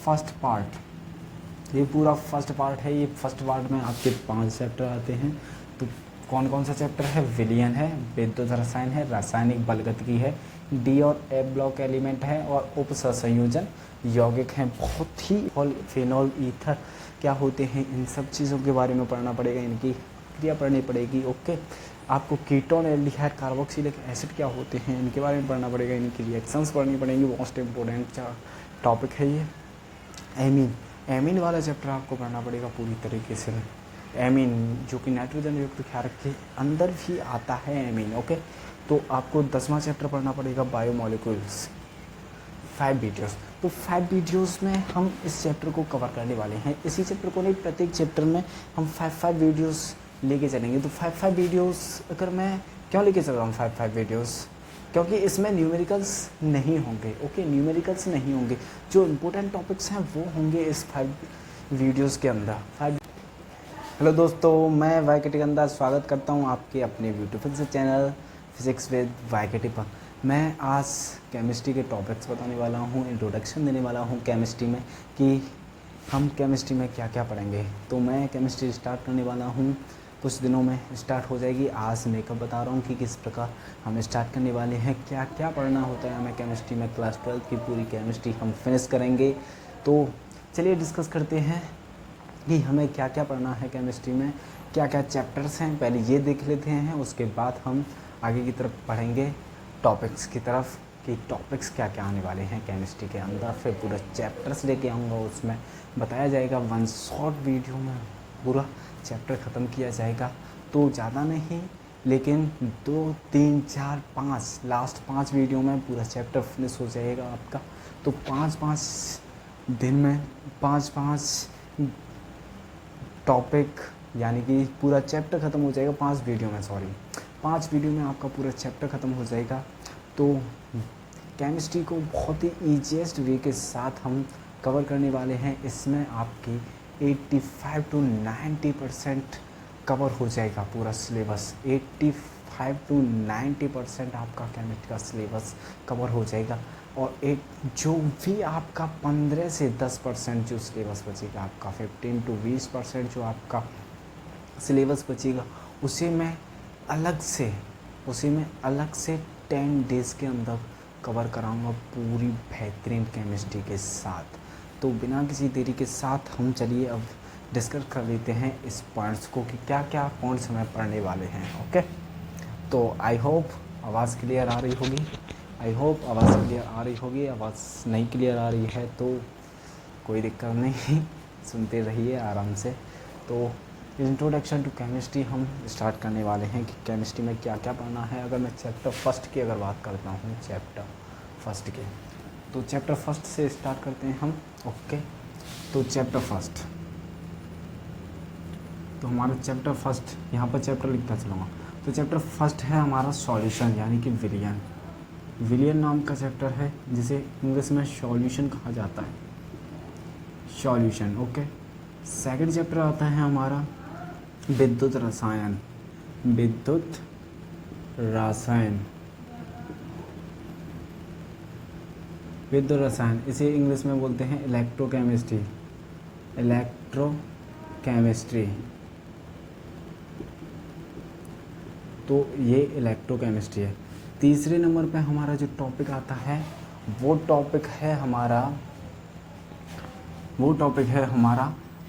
First part, ये पूरा first part है। ये फर्स्ट पार्ट में आपके 5 चैप्टर आते हैं। तो कौन कौन सा चैप्टर है? विलियन है, विद्युत रसायन है, रासायनिक बलगतिकी है, डी और एफ ब्लॉक एलिमेंट है और उप सहसंयोजन यौगिक हैं। बहुत ही फेनॉल ईथर क्या होते हैं, इन सब चीज़ों के बारे में पढ़ना पड़ेगा, इनकी क्रिया पढ़नी पड़ेगी। ओके, आपको कीटोन, एल्डिहाइड, कार्बोक्सिलिक एसिड क्या होते हैं इनके बारे में पढ़ना पड़ेगा, इनकी रिएक्शंस पढ़नी पड़ेंगी। मोस्ट इम्पोर्टेंट टॉपिक है ये। एमीन, एमीन वाला चैप्टर आपको पढ़ना पड़ेगा पूरी तरीके से। एमीन जो कि नाइट्रोजन युक्त क्षारक के अंदर भी आता है एमीन। ओके, तो आपको 10वां चैप्टर पढ़ना पड़ेगा बायोमोलिक्यूल्स। 5 वीडियोस, तो 5 वीडियोस में हम इस चैप्टर को कवर करने वाले हैं। इसी चैप्टर को नहीं, प्रत्येक चैप्टर में हम 5 वीडियोस लेके चलेंगे। तो 5 वीडियोस अगर मैं क्यों लेके चल रहा हूँ 5 वीडियोस, क्योंकि इसमें न्यूमेरिकल्स नहीं होंगे। ओके, न्यूमेरिकल्स नहीं होंगे, जो इम्पोर्टेंट टॉपिक्स हैं वो होंगे इस 5 वीडियोस के अंदर। हेलो दोस्तों, मैं वाईकेटी के अंदर स्वागत करता हूँ आपके अपने ब्यूटीफुल से चैनल फिजिक्स विद वाईकेटी पर। मैं आज केमिस्ट्री के टॉपिक्स बताने वाला हूँ, इंट्रोडक्शन देने वाला हूँ केमिस्ट्री में कि हम केमिस्ट्री में क्या क्या पढ़ेंगे। तो मैं केमिस्ट्री स्टार्ट करने वाला हूँ, कुछ दिनों में स्टार्ट हो जाएगी। आज मेकअप बता रहा हूँ कि किस प्रकार हम स्टार्ट करने वाले हैं, क्या क्या पढ़ना होता है हमें केमिस्ट्री में। क्लास 12 की पूरी केमिस्ट्री हम फिनिश करेंगे। तो चलिए डिस्कस करते हैं कि हमें क्या क्या पढ़ना है केमिस्ट्री में, क्या क्या चैप्टर्स हैं। पहले ये देख लेते हैं, उसके बाद हम आगे की तरफ पढ़ेंगे टॉपिक्स की तरफ कि टॉपिक्स क्या क्या आने वाले हैं केमिस्ट्री के अंदर। फिर पूरा चैप्टर्स लेके आऊँगा, उसमें बताया जाएगा। 1 शॉर्ट वीडियो में पूरा चैप्टर ख़त्म किया जाएगा। तो ज़्यादा नहीं, लेकिन 2, 3, 4, 5 लास्ट 5 वीडियो में पूरा चैप्टर फिनिश हो जाएगा आपका। तो 5-5 दिन में 5-5 टॉपिक, यानी कि पूरा चैप्टर ख़त्म हो जाएगा 5 वीडियो में। 5 वीडियो में आपका पूरा चैप्टर ख़त्म हो जाएगा। तो केमिस्ट्री को बहुत ही ईजीएस्ट वे के साथ हम कवर करने वाले हैं। इसमें आपकी 85 to 90% कवर हो जाएगा पूरा सिलेबस। 85 to 90% आपका केमिस्ट्री का सिलेबस कवर हो जाएगा। और एक जो भी आपका 15 से 10% जो सिलेबस बचेगा, आपका 15 to 20% जो आपका सिलेबस बचेगा, उसे मैं अलग से 10 डेज़ के अंदर कवर कराऊंगा पूरी बेहतरीन केमिस्ट्री के साथ। तो बिना किसी देरी के साथ हम चलिए अब डिस्कस कर लेते हैं इस पॉइंट्स को कि क्या क्या पॉइंट्स हमें पढ़ने वाले हैं। ओके, तो आई होप आवाज़ क्लियर आ रही होगी। आवाज़ नहीं क्लियर आ रही है तो कोई दिक्कत नहीं, सुनते रहिए आराम से। तो इंट्रोडक्शन टू केमिस्ट्री हम स्टार्ट करने वाले हैं कि केमिस्ट्री में क्या क्या पढ़ना है। अगर मैं चैप्टर फर्स्ट की अगर बात करता हूँ, तो चैप्टर फर्स्ट से स्टार्ट करते हैं हम। ओके, तो चैप्टर फर्स्ट, तो हमारा चैप्टर फर्स्ट यहाँ पर चैप्टर लिखता चलूँगा। तो चैप्टर फर्स्ट है हमारा सॉल्यूशन, यानी कि विलियन नाम का चैप्टर है, जिसे इंग्लिश में सॉल्यूशन कहा जाता है, सॉल्यूशन। ओके, सेकंड चैप्टर आता है हमारा विद्युत रसायन, इसे इंग्लिश में बोलते हैं इलेक्ट्रोकेमिस्ट्री। तो ये इलेक्ट्रोकेमिस्ट्री है। तीसरे नंबर पे हमारा जो टॉपिक आता है वो टॉपिक है हमारा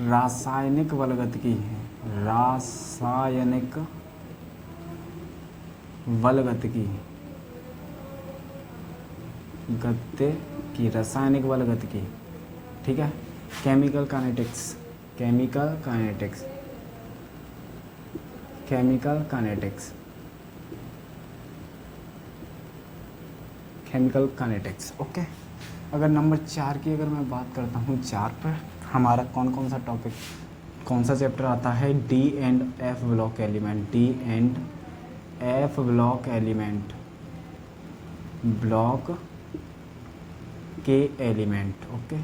रासायनिक बलगतिकी है। रासायनिक बलगतिकी, ठीक है। Chemical kinetics, okay. अगर नंबर 4 की अगर मैं बात करता हूँ, 4 पर हमारा कौन सा चैप्टर आता है? D and F block element, okay.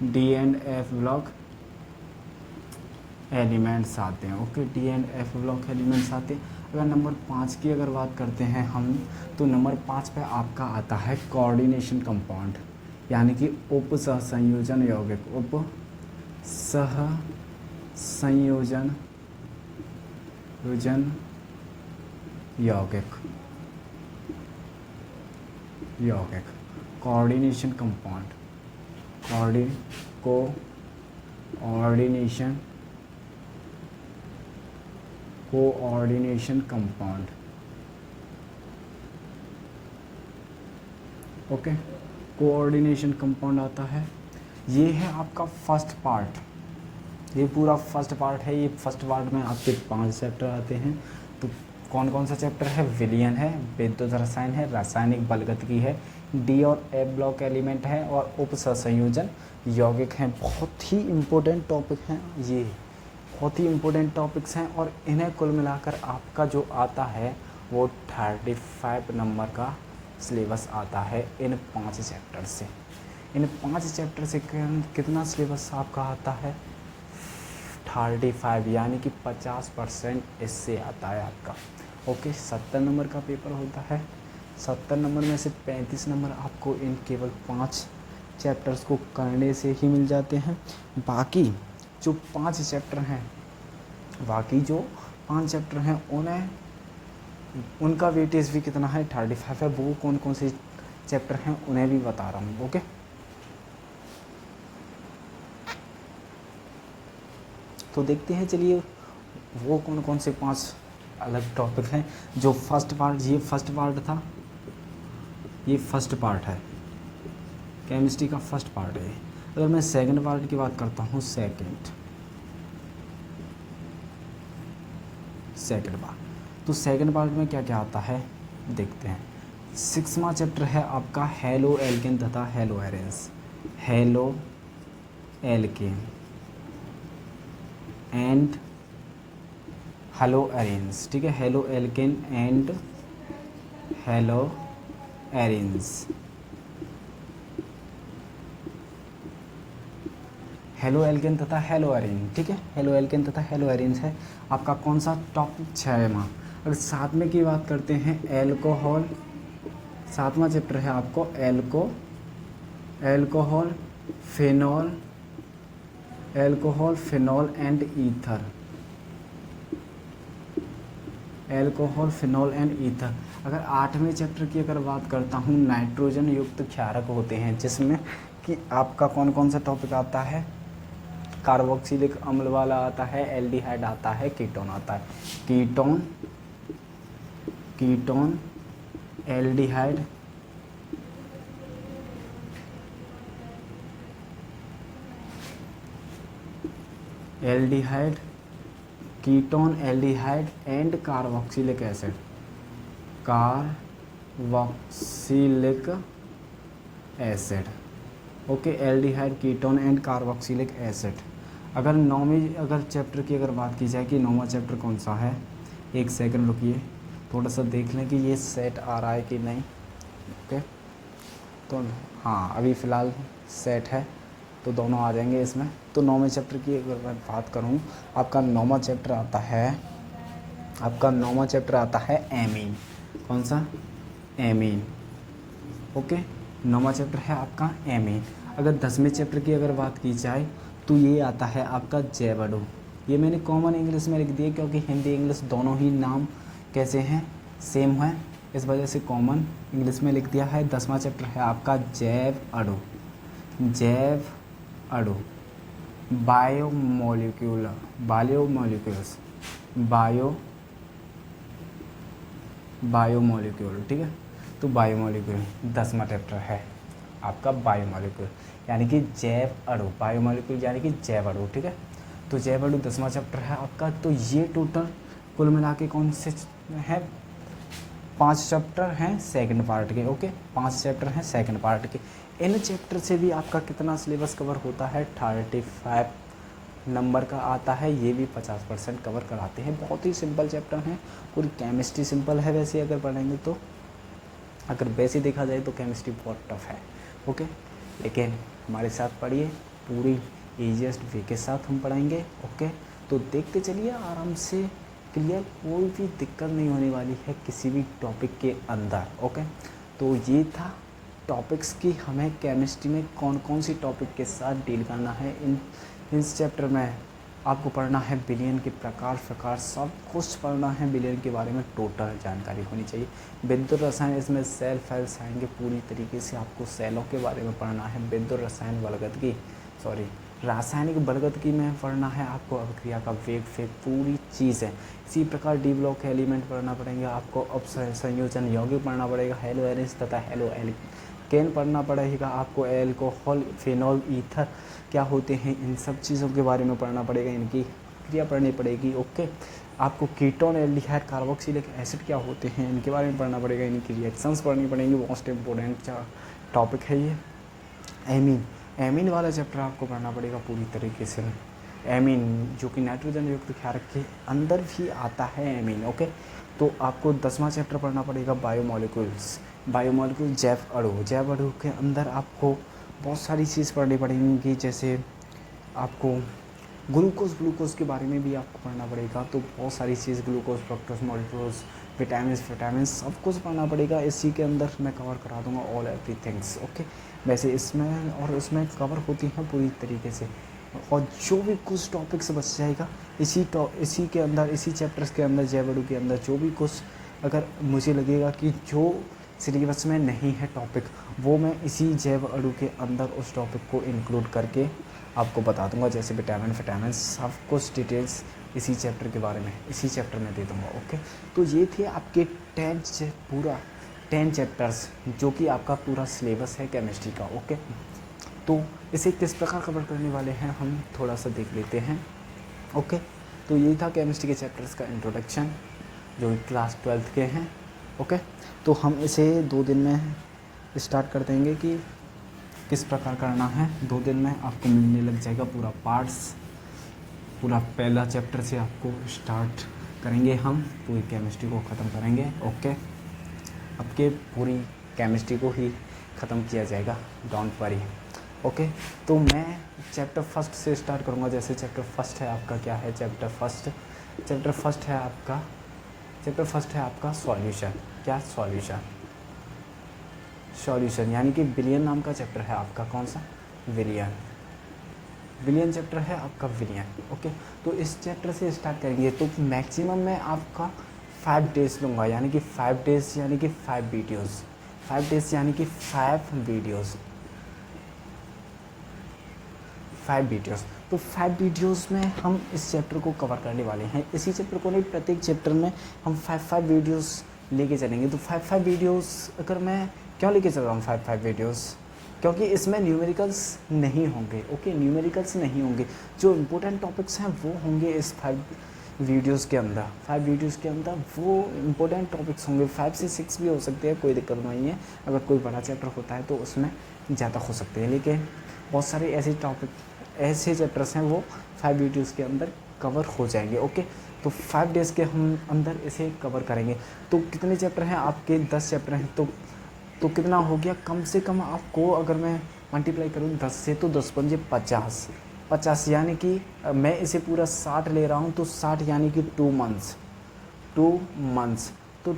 D and F block elements आते हैं। Okay, D and F block elements आते हैं। अगर नंबर 5 की अगर बात करते हैं हम, तो नंबर 5 पे आपका आता है कोऑर्डिनेशन कंपाउंड, यानी कि उप सहसंयोजन यौगिक, उप सहसंयोजन यौगिक, coordination compound, coordination compound. Okay, coordination compound आता है। ये है आपका फर्स्ट पार्ट, ये पूरा फर्स्ट पार्ट है। ये फर्स्ट पार्ट में आपके 5 चैप्टर आते हैं। तो कौन कौन सा चैप्टर है? विलियन है, विद्युत रसायन है, रासायनिक बलगतिकी है, डी और ए ब्लॉक एलिमेंट है, और उप सहसंयोजन यौगिक हैं। बहुत ही इम्पोर्टेंट टॉपिक हैं ये, बहुत ही इम्पोर्टेंट टॉपिक्स हैं, और इन्हें कुल मिलाकर आपका जो आता है वो 35 नंबर का सिलेबस आता है इन 5 चैप्टर से। इन 5 चैप्टर से कितना सिलेबस आपका आता है? 35, यानी कि 50% इससे आता है आपका। ओके, 70 नंबर का पेपर होता है। 70 नंबर में से 35 नंबर आपको इन केवल 5 चैप्टर्स को करने से ही मिल जाते हैं। बाकी जो 5 चैप्टर हैं उन्हें उनका वेटेज भी कितना है? 35 है। वो कौन कौन से चैप्टर हैं उन्हें भी बता रहा हूँ। ओके, तो देखते हैं, चलिए वो कौन कौन से 5 अलग टॉपिक हैं। जो फर्स्ट पार्ट, ये फर्स्ट पार्ट था, ये फर्स्ट पार्ट है, केमिस्ट्री का फर्स्ट पार्ट है। अगर मैं सेकंड पार्ट की बात करता हूँ, सेकंड पार्ट, तो सेकंड पार्ट में क्या क्या आता है देखते हैं। 6वां चैप्टर है आपका हेलो एल्केन तथा hello arenes, halo alkane and hello arenes. ठीक है, halo alkane and hello arenes, halo alkane तथा हेलो एरेन। ठीक है, हेलो एल्केन तथा हेलो एरेन्स है आपका कौन सा टॉपिक? 6वां। अगर 7वें की बात करते हैं, एल्कोहल, 7वां चैप्टर है आपको alcohol, phenol and ether, alcohol, phenol and ether. अगर 8वें चैप्टर की अगर बात करता हूँ, नाइट्रोजन युक्त क्षारक होते हैं, जिसमें कि आपका कौन कौन सा टॉपिक आता है? कार्बोक्सिलिक अम्ल वाला आता है, एल्डिहाइड आता है, कीटोन आता है। Ketone, aldehyde, ketone, aldehyde and carboxylic acid. Okay, aldehyde, ketone and carboxylic acid. अगर चैप्टर की अगर बात की जाए कि 9वां चैप्टर कौन सा है, एक सेकंड रुकिए, थोड़ा सा देख लें कि ये सेट आ रहा है कि नहीं। ओके, तो हाँ, अभी फ़िलहाल सेट है, तो दोनों आ जाएंगे इसमें। तो 9वें चैप्टर की अगर मैं बात करूँ, आपका 9वां चैप्टर आता है एमीन। कौन सा? एमीन। ओके, 9वां चैप्टर है आपका एमीन। अगर 10वें चैप्टर की अगर बात की जाए तो ये आता है आपका जैव अणु। ये मैंने कॉमन इंग्लिश में लिख दिया क्योंकि हिंदी इंग्लिश दोनों ही नाम कैसे हैं? सेम है, इस वजह से कॉमन इंग्लिश में लिख दिया है। 10वां चैप्टर है आपका जैव अणु, बायोमोलिक्यूल। ठीक है, तो बायोमोलिक्यूल 10वां चैप्टर है आपका, बायोमोलिक्यूल यानी कि जैव अणु, बायोमोलिक्यूल यानी कि जैव अणु। ठीक है, तो जैव अणु 10वां चैप्टर है आपका। तो ये टोटल कुल मिला के कौन से हैं? 5 चैप्टर हैं सेकंड पार्ट के। ओके, 5 चैप्टर हैं सेकंड पार्ट के। इन चैप्टर से भी आपका कितना सिलेबस कवर होता है? 35 नंबर का आता है। ये भी 50% कवर कराते हैं। बहुत ही सिंपल चैप्टर हैं, पूरी केमिस्ट्री सिंपल है वैसे अगर पढ़ेंगे तो। अगर वैसे देखा जाए तो केमिस्ट्री बहुत टफ है। ओके, लेकिन हमारे साथ पढ़िए, पूरी ईजीएस्ट वे के साथ हम पढ़ाएंगे। ओके, तो देखते चलिए आराम से, क्लियर, कोई भी दिक्कत नहीं होने वाली है किसी भी टॉपिक के अंदर। ओके, तो ये था टॉपिक्स की हमें केमिस्ट्री में कौन कौन सी टॉपिक के साथ डील करना है। इस चैप्टर में आपको पढ़ना है बिलियन के प्रकार सब कुछ पढ़ना है। बिलियन के बारे में टोटल जानकारी होनी चाहिए। विद्युत रसायन, इसमें सेल फाइल्स आएंगे, पूरी तरीके से आपको सेलों के बारे में पढ़ना है। विद्युत रसायन बलगदगी रासायनिक बलगदगी में पढ़ना है आपको। अभिक्रिया का वेग पूरी चीज़ है। इसी प्रकार डी ब्लॉक एलिमेंट पढ़ना पड़ेंगे आपको। अब संयोजन यौगिक पढ़ना पड़ेगा। हेलो एरिस तथा हेलो एल्केन पढ़ना पड़ेगा आपको। एल्कोहल, फिनॉल, ईथर क्या होते हैं, इन सब चीज़ों के बारे में पढ़ना पड़ेगा। इनकी क्रिया पढ़नी पड़ेगी। ओके, आपको कीटोन, एल्डिहाइड, कार्बोक्सिलिक एसिड क्या होते हैं, इनके बारे में पढ़ना पड़ेगा। इनकी रिएक्शंस पढ़नी पड़ेंगी। मोस्ट इम्पोर्टेंट टॉपिक है ये। एमीन वाला चैप्टर आपको पढ़ना पड़ेगा पूरी तरीके से। एमीन जो कि नाइट्रोजन युक्त क्षारक के अंदर भी आता है एमीन। ओके, तो आपको 10वां चैप्टर पढ़ना पड़ेगा बायोमोलिक्यूल्स। जैव अणु के अंदर आपको बहुत सारी चीज़ पढ़नी पड़ेंगी, जैसे आपको ग्लूकोज के बारे में भी आपको पढ़ना पड़ेगा। तो बहुत सारी चीज़, ग्लूकोज, फ्रक्टोज, मॉलिक्यूल्स, विटामिन सब कुछ पढ़ना पड़ेगा। इसी के अंदर मैं कवर करा दूंगा ऑल एवरीथिंग्स। ओके, वैसे इसमें और उसमें कवर होती हैं पूरी तरीके से। और जो भी कुछ टॉपिक्स बच जाएगा इसी के अंदर, इसी चैप्टर्स के अंदर, जैव अणु के अंदर जो भी कुछ अगर मुझे लगेगा कि जो सिलेबस में नहीं है टॉपिक, वो मैं इसी जैव अणु के अंदर उस टॉपिक को इंक्लूड करके आपको बता दूंगा। जैसे विटामिन सब कुछ डिटेल्स इसी चैप्टर के बारे में इसी चैप्टर में दे दूंगा। ओके, तो ये थे आपके 10 चैप्टर्स जो कि आपका पूरा सिलेबस है केमिस्ट्री का। ओके, तो इसे किस प्रकार कवर करने वाले हैं हम थोड़ा सा देख लेते हैं। ओके, तो यही था केमिस्ट्री के चैप्टर्स का इंट्रोडक्शन जो क्लास 12th के हैं। ओके, तो हम इसे 2 दिन में स्टार्ट कर देंगे कि किस प्रकार करना है। 2 दिन में आपको मिलने लग जाएगा पूरा पार्ट्स। पूरा पहला चैप्टर से आपको स्टार्ट करेंगे, हम पूरी केमिस्ट्री को ख़त्म करेंगे। ओके, आपके पूरी केमिस्ट्री को ही ख़त्म किया जाएगा, डोंट वरी। ओके, तो मैं चैप्टर फर्स्ट से स्टार्ट करूँगा। जैसे चैप्टर फर्स्ट है आपका, क्या है चैप्टर फर्स्ट है आपका सॉल्यूशन। क्या सॉल्यूशन यानी कि विलियन नाम का चैप्टर है आपका। कौन सा? विलियन चैप्टर है आपका, विलियन। ओके, तो इस चैप्टर से स्टार्ट करेंगे। तो मैक्सिमम मैं आपका 5 डेज़ लूँगा, यानी कि 5 डेज़ यानी कि 5 वीडियोज़। 5 डेज़ यानी कि 5 वीडियोज़। तो 5 वीडियोज़ में हम इस चैप्टर को कवर करने वाले हैं। इसी चैप्टर को नहीं, प्रत्येक चैप्टर में हम 5 वीडियोज़ लेके चलेंगे। तो 5 वीडियोज़ अगर मैं क्यों लेके चल रहा हूँ 5 वीडियोज़, क्योंकि इसमें न्यूमेरिकल्स नहीं होंगे। ओके, न्यूमेरिकल्स नहीं होंगे, जो इम्पोर्टेंट टॉपिक्स हैं वो होंगे इस 5 वीडियोज़ के अंदर। 5 वीडियोज़ के अंदर वो इम्पोर्टेंट टॉपिक्स होंगे। 5 से 6 भी हो सकते हैं, कोई दिक्कत नहीं है। अगर कोई बड़ा चैप्टर होता है तो उसमें ज़्यादा हो सकते हैं, लेकिन बहुत सारे ऐसे चैप्टर्स हैं वो 5 वीडियोज़ के अंदर कवर हो जाएंगे। ओके, तो 5 डेज़ के हम अंदर इसे कवर करेंगे। तो कितने चैप्टर हैं आपके? 10 चैप्टर हैं। तो कितना हो गया? कम से कम आपको अगर मैं मल्टीप्लाई करूँ 10 से, तो 10 पंजे 50, यानी कि मैं इसे पूरा 60 ले रहा हूँ। तो 60 यानी कि 2 मंथ्स। तो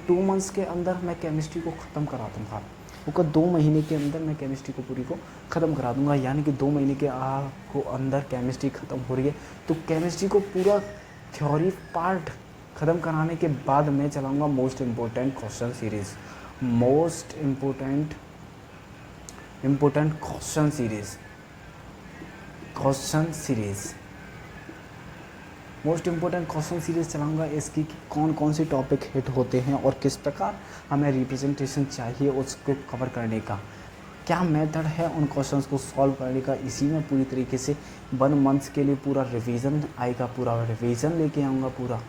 2 मंथ्स के अंदर मैं केमिस्ट्री को ख़त्म करा दूँगा। उसका 2 महीने के अंदर मैं केमिस्ट्री को पूरी को ख़त्म करा दूँगा, यानी कि 2 महीने के अंदर केमिस्ट्री ख़त्म हो रही है। तो केमिस्ट्री को पूरा थ्योरी पार्ट ख़त्म कराने के बाद मैं चलाऊँगा most important question series. Most important question series चलाऊँगा इसकी, कि कौन कौन से टॉपिक हिट होते हैं और किस प्रकार हमें रिप्रेजेंटेशन चाहिए उसको कवर करने का, क्या मेथड है उन क्वेश्चंस को सॉल्व करने का। इसी में पूरी तरीके से 1 मंथ के लिए पूरा रिवीजन आएगा, पूरा रिवीजन लेके आऊँगा पूरा,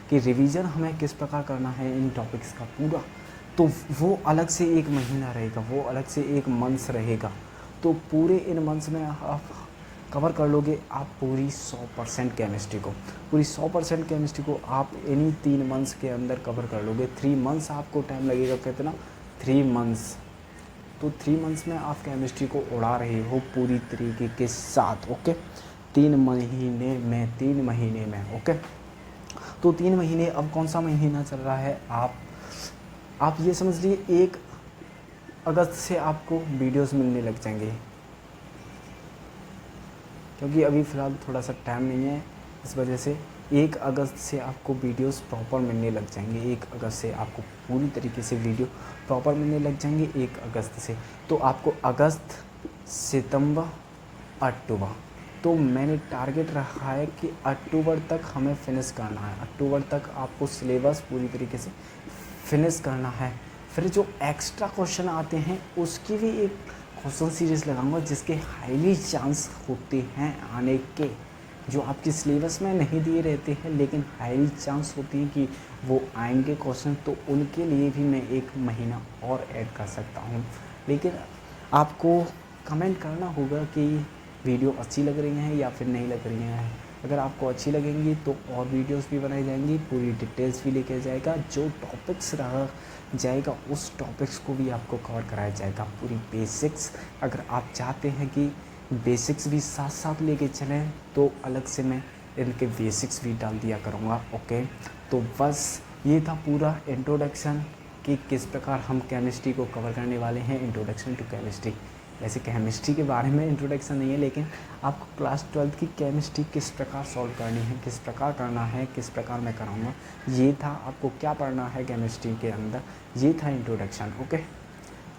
कि रिवीजन हमें किस प्रकार करना है इन टॉपिक्स का पूरा। तो वो अलग से 1 महीना रहेगा, वो अलग से 1 मंथ रहेगा। तो पूरे इन मंथ्स में आप कवर कर लोगे आप पूरी 100% केमिस्ट्री को। पूरी 100% केमिस्ट्री को आप इन्हीं 3 मंथ्स के अंदर कवर कर लोगे। 3 मंथ्स आपको टाइम लगेगा, कितना? 3 मंथ्स। तो 3 मंथ्स में आप केमिस्ट्री को उड़ा रहे हो पूरी तरीके के साथ। ओके, 3 महीने में। ओके, तो 3 महीने, अब कौन सा महीना चल रहा है आप ये समझ लिए, अगस्त से आपको वीडियोस मिलने लग जाएंगे, क्योंकि अभी फ़िलहाल थोड़ा सा टाइम नहीं है, इस वजह से 1 अगस्त से आपको वीडियोस प्रॉपर मिलने लग जाएंगे। 1 अगस्त से आपको पूरी तरीके से वीडियो प्रॉपर मिलने लग जाएंगे 1 अगस्त से। तो आपको अगस्त, सितंबर, अक्टूबर, तो मैंने टारगेट रखा है कि अक्टूबर तक हमें फिनिश करना है। अक्टूबर तक आपको सिलेबस पूरी तरीके से फिनिश करना है। फिर जो एक्स्ट्रा क्वेश्चन आते हैं उसकी भी एक क्वेश्चन सीरीज़ लगाऊंगा, जिसके हाईली चांस होते हैं आने के, जो आपके सिलेबस में नहीं दिए रहते हैं लेकिन हाईली चांस होती है कि वो आएंगे क्वेश्चन, तो उनके लिए भी मैं 1 महीना और ऐड कर सकता हूँ। लेकिन आपको कमेंट करना होगा कि वीडियो अच्छी लग रही हैं या फिर नहीं लग रही हैं। अगर आपको अच्छी लगेंगी तो और वीडियोस भी बनाई जाएंगी, पूरी डिटेल्स भी लेके जाएगा, जो टॉपिक्स रहा जाएगा उस टॉपिक्स को भी आपको कवर कराया जाएगा, पूरी बेसिक्स। अगर आप चाहते हैं कि बेसिक्स भी साथ साथ लेके चलें तो अलग से मैं इनके बेसिक्स भी डाल दिया करूँगा। ओके, तो बस ये था पूरा इंट्रोडक्शन कि किस प्रकार हम केमिस्ट्री को कवर करने वाले हैं, इंट्रोडक्शन टू केमिस्ट्री। वैसे केमिस्ट्री के बारे में इंट्रोडक्शन नहीं है, लेकिन आपको क्लास 12th की केमिस्ट्री किस प्रकार सॉल्व करनी है, किस प्रकार करना है, किस प्रकार मैं कराऊंगा, ये था। आपको क्या पढ़ना है केमिस्ट्री के अंदर, ये था इंट्रोडक्शन। ओके,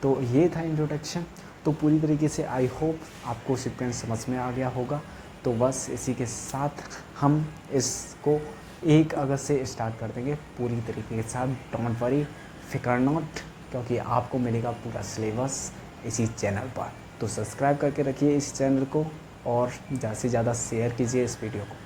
तो ये था इंट्रोडक्शन। तो पूरी तरीके से आई होप आपको सीक्वेंस समझ में आ गया होगा। तो बस इसी के साथ हम इसको 1 अगस्त से स्टार्ट कर देंगे पूरी तरीके के साथ। डोंट वरी, फिकर नॉट, क्योंकि आपको मिलेगा पूरा सिलेबस इसी चैनल पर। तो सब्सक्राइब करके रखिए इस चैनल को और ज़्यादा से ज़्यादा शेयर कीजिए इस वीडियो को।